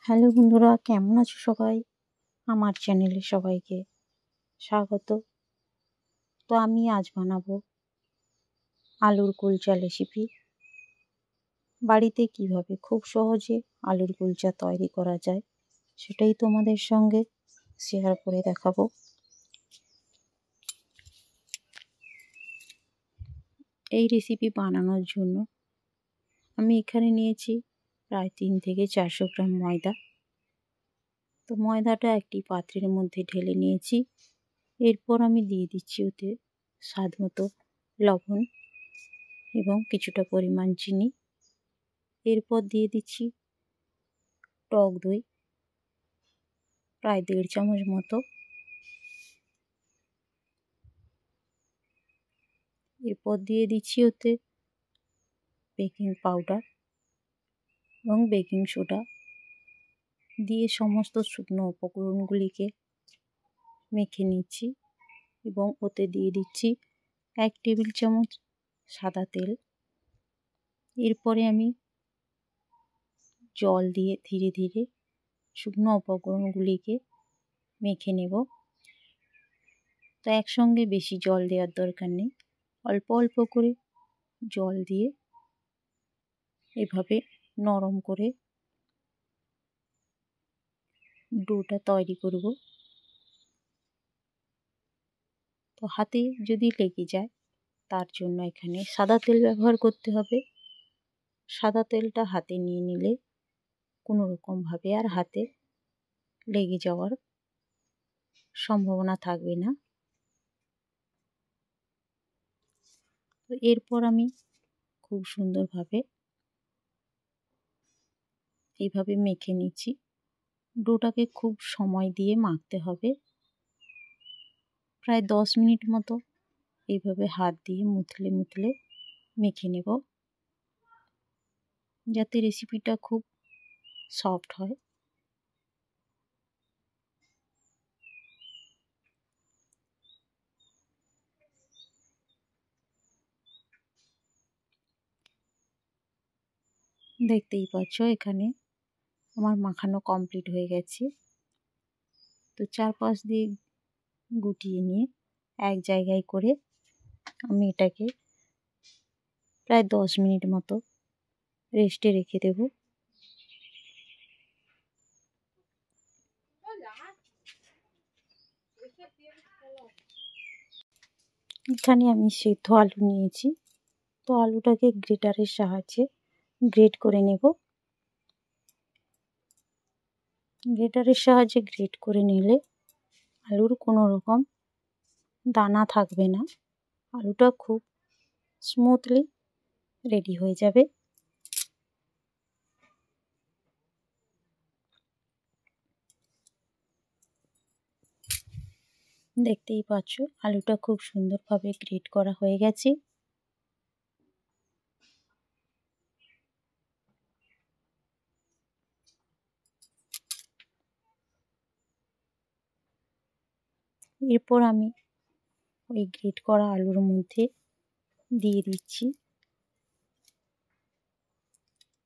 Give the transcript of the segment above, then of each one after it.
Hello বন্ধুরা, কেমন আছো সবাই? আমার চ্যানেলে সবাইকে স্বাগত। তো আমি আজ বানাবো আলুর কুলচা রেসিপি। বাড়িতে কিভাবে খুব সহজে আলুর কুলচা তৈরি করা যায় সেটাই তোমাদের সঙ্গে শেয়ার করে দেখাবো। এই রেসিপি বানানোর জন্য আমি এখানে নিয়েছি প্রায় 3 থেকে 400 গ্রাম ময়দা। তো ময়দাটা একটি পাত্রের মধ্যে ঢেলে নিয়েছি। এরপর আমি দিয়ে দিচ্ছি ওতে স্বাদ মতো লবণ এবং কিছুটা পরিমাণ চিনি। এরপর দিয়ে দিচ্ছি টক দই প্রায় 1.5 চামচ মতো। এরপর দিয়ে দিচ্ছি ওতে বেকিং পাউডার এবং বেকিং সোডা দিয়ে সমস্ত শুকনো উপকরণগুলিকে মেখে নিচ্ছি এবং ওতে দিয়ে দিচ্ছি 1 টেবিল চামচ সাদা তেল। এরপরে আমি জল দিয়ে ধীরে ধীরে শুকনো উপকরণগুলিকে মেখে নেব। তো একসঙ্গে বেশি জল দেওয়ার দরকার নেই, অল্প অল্প করে জল দিয়ে এভাবে নরম করে ডোটা তৈরি করব। তো হাতে যদি লেগে যায় তার জন্য এখানে সাদা তেল ব্যবহার করতে হবে। সাদা তেলটা হাতে নিয়ে নিলে কোনো রকমভাবে আর হাতে লেগে যাওয়ার সম্ভাবনা থাকবে না। তো এরপর আমি খুব সুন্দরভাবে এইভাবে মেখে নিচ্ছি। ডোটাকে খুব সময় দিয়ে মাখতে হবে, প্রায় 10 মিনিট মতো এইভাবে হাত দিয়ে মুথলে মুথলে মেখে নেব, যাতে রেসিপিটা খুব সফট হয়। দেখতেই পাচ্ছ এখানে আমার মাখানো কমপ্লিট হয়ে গেছে। তো চারপাশ দিয়ে গুটিয়ে নিয়ে এক জায়গায় করে আমি এটাকে প্রায় 10 মিনিট মতো রেস্টে রেখে দেব। এখানে আমি সেদ্ধ আলু নিয়েছি। তো আলুটাকে গ্রেটারের সাহায্যে গ্রেট করে নেব। গ্রেটারের সাহায্যে গ্রেট করে নিলে আলুর কোনো রকম দানা থাকবে না, আলুটা খুব স্মুথলি রেডি হয়ে যাবে। দেখতেই পাচ্ছ আলুটা খুব সুন্দরভাবে গ্রেট করা হয়ে গেছে। এরপর আমি ওই গ্রেট করা আলুর মধ্যে দিয়ে দিচ্ছি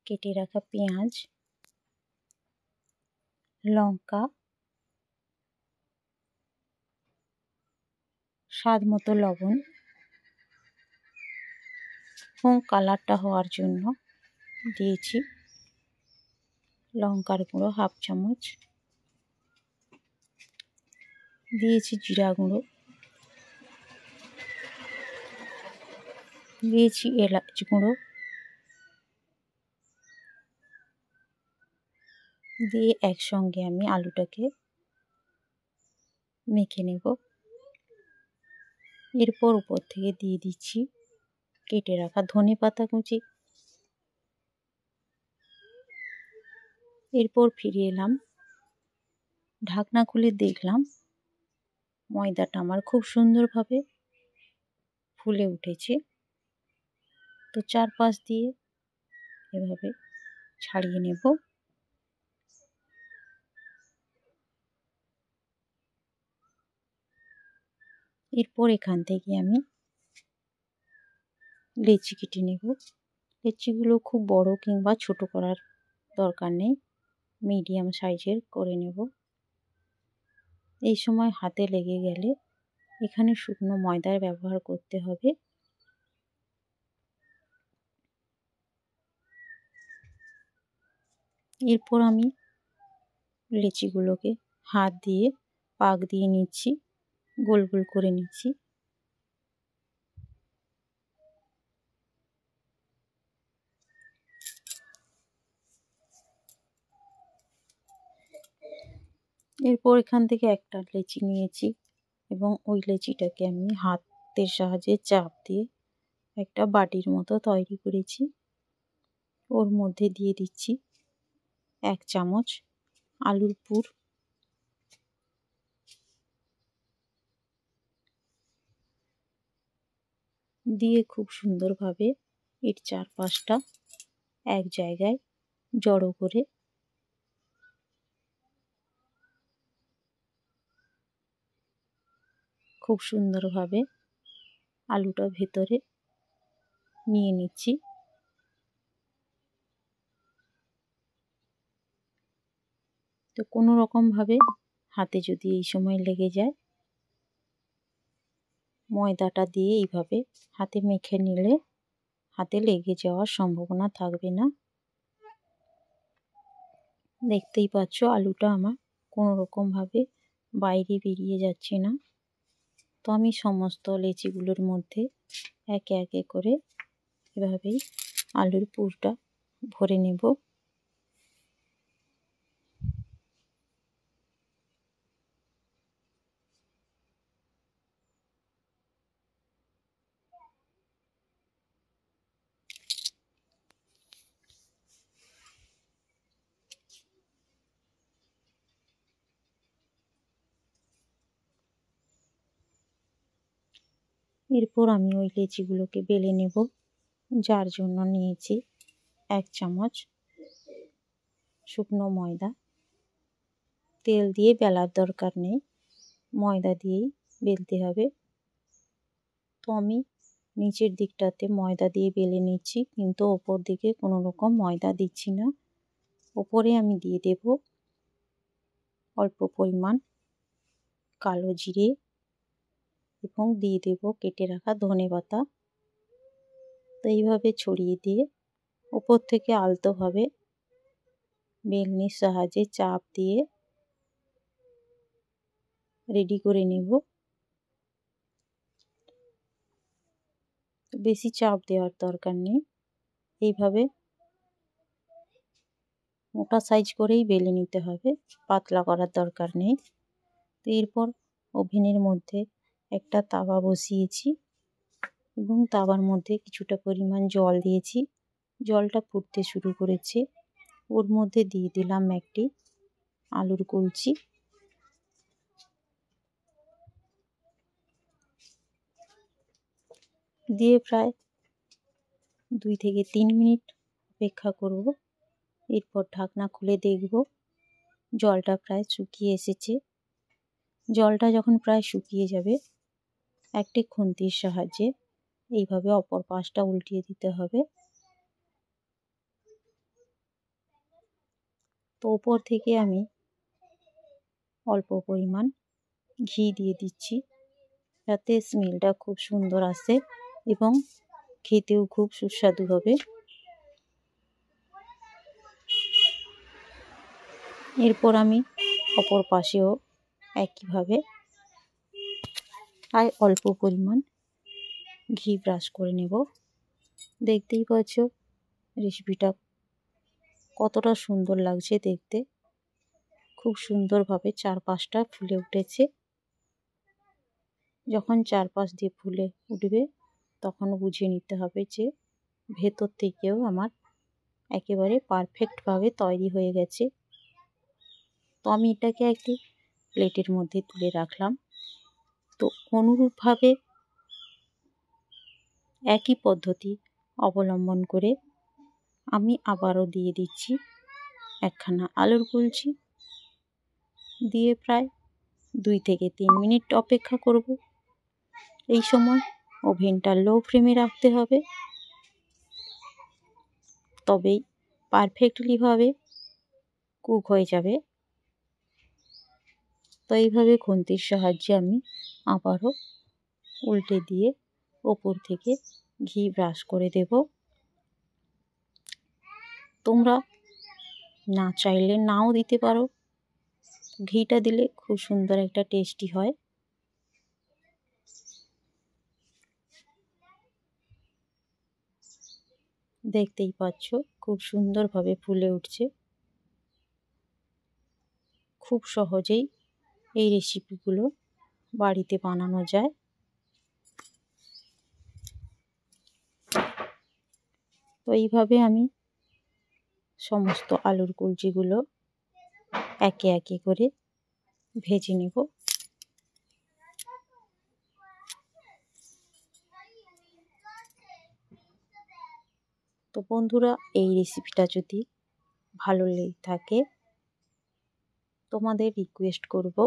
কেটে রাখা পেঁয়াজ, লঙ্কা, স্বাদ মতো লবণ এবং কালারটা হওয়ার জন্য দিয়েছি লঙ্কার গুঁড়ো 1/2 চামচ, দিয়েছি জিরা গুঁড়ো, দিয়েছি এলাচ গুঁড়ো, দিয়ে একসঙ্গে আমি আলুটাকে মেখে নেব। এরপর উপর থেকে দিয়ে দিচ্ছি কেটে রাখা ধনেপাতা কুচি। এরপর ফিরে এলাম, ঢাকনা খুলে দেখলাম ময়দাটা আমার খুব সুন্দরভাবে ফুলে উঠেছে। তো চারপাশ দিয়ে এভাবে ছাড়িয়ে নেব। এরপর এখান থেকে আমি লেচি কেটে নেব। লেচিগুলো খুব বড় কিংবা ছোট করার দরকার নেই, মিডিয়াম সাইজের করে নেব। এই সময় হাতে লেগে গেলে এখানে শুকনো ময়দার ব্যবহার করতে হবে। এরপর আমি লেচিগুলোকে হাত দিয়ে পাক দিয়ে নিচ্ছি, গোল গোল করে নিচ্ছি। এরপর এখান থেকে একটা লেচি নিয়েছি এবং ওই লেচিটাকে আমি হাতের সাহায্যে চাপ দিয়ে একটা বাটির মতো তৈরি করেছি। ওর মধ্যে দিয়ে দিচ্ছি 1 চামচ আলুর পুর। দিয়ে খুব সুন্দরভাবে এর চারপাশটা এক জায়গায় জড়ো করে খুব সুন্দরভাবে আলুটা ভেতরে নিয়ে নিচ্ছি। তো কোনো রকমভাবে হাতে যদি এই সময় লেগে যায়, ময়দাটা দিয়ে এইভাবে হাতে মেখে নিলে হাতে লেগে যাওয়ার সম্ভাবনা থাকবে না। দেখতেই পাচ্ছ আলুটা আমার কোনো রকমভাবে বাইরে বেরিয়ে যাচ্ছে না। তো আমি সমস্ত লেচিগুলোর মধ্যে একে একে করে এভাবেই আলুর পুরটা ভরে নেব। এরপর আমি ওই লেচিগুলোকে বেলে নেব, যার জন্য নিয়েছি 1 চামচ শুকনো ময়দা। তেল দিয়ে বেলার দরকার নেই, ময়দা দিয়েই বেলতে হবে। তো আমি নিচের দিকটাতে ময়দা দিয়ে বেলে নিচ্ছি, কিন্তু ওপর দিকে কোনো রকম ময়দা দিচ্ছি না। ওপরে আমি দিয়ে দেব অল্প পরিমাণ কালো জিরে এবং দিয়ে দেব কেটে রাখা ধনেপাতা। তো এইভাবে ছড়িয়ে দিয়ে ওপর থেকে আলতোভাবে বেলনির সাহায্যে চাপ দিয়ে রেডি করে নেব। বেশি চাপ দেওয়ার দরকার নেই, এইভাবে মোটা সাইজ করেই বেলে নিতে হবে, পাতলা করার দরকার নেই। তো এরপর ওভেনের মধ্যে একটা তাওয়া বসিয়েছি এবং তাওয়ার মধ্যে কিছুটা পরিমাণ জল দিয়েছি। জলটা ফুটতে শুরু করেছে। ওর মধ্যে দিয়ে দিলাম একটি আলুর কুলচি। দিয়ে প্রায় 2 থেকে 3 মিনিট অপেক্ষা করব। এরপর ঢাকনা খুলে দেখব জলটা প্রায় শুকিয়ে এসেছে। জলটা যখন প্রায় শুকিয়ে যাবে, একটি খুন্তির সাহায্যে এইভাবে অপর পাশটা উল্টিয়ে দিতে হবে। তো ওপর থেকে আমি অল্প পরিমাণ ঘি দিয়ে দিচ্ছি, যাতে স্মেলটা খুব সুন্দর আসে এবং খেতেও খুব সুস্বাদু হবে। এরপর আমি অপর পাশেও একইভাবে প্রায় অল্প পরিমাণ ঘি ব্রাশ করে নেব। দেখতেই পাচ্ছ রেসিপিটা কতটা সুন্দর লাগছে দেখতে। খুব সুন্দরভাবে চারপাশটা ফুলে উঠেছে। যখন চারপাশ দিয়ে ফুলে উঠবে, তখন বুঝে নিতে হবে যে ভেতর থেকেও আমার একেবারে পারফেক্টভাবে তৈরি হয়ে গেছে। তো আমি এটাকে একটি প্লেটের মধ্যে তুলে রাখলাম। তো অনুরূপভাবে একই পদ্ধতি অবলম্বন করে আমি আবারও দিয়ে দিচ্ছি একখানা আলুর কুলচি। দিয়ে প্রায় 2 থেকে 3 মিনিট অপেক্ষা করব। এই সময় ওভেনটা লো ফ্লেমে রাখতে হবে, তবেই পারফেক্টলিভাবে কুক হয়ে যাবে। তো এইভাবে খুন্তির সাহায্যে আমি আবারও উল্টে দিয়ে ওপর থেকে ঘি ব্রাশ করে দেব। তোমরা না চাইলে নাও দিতে পারো, ঘিটা দিলে খুব সুন্দর একটা টেস্টি হয়। দেখতেই পাচ্ছ খুব সুন্দরভাবে ফুলে উঠছে। খুব সহজেই এই রেসিপিগুলো বাড়িতে বানানো যায়। তো এইভাবে আমি সমস্ত আলুর কুলচিগুলো একে একে করে ভেজে নেব। তো বন্ধুরা, এই রেসিপিটা যদি ভালো লেগে থাকে তোমাদের রিকোয়েস্ট করব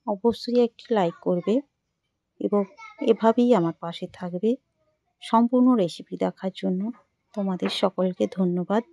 অবশ্যই একটি লাইক করবে এবং এভাবেই আমার পাশে থাকবে। সম্পূর্ণ রেসিপি দেখার জন্য তোমাদের সকলকে ধন্যবাদ।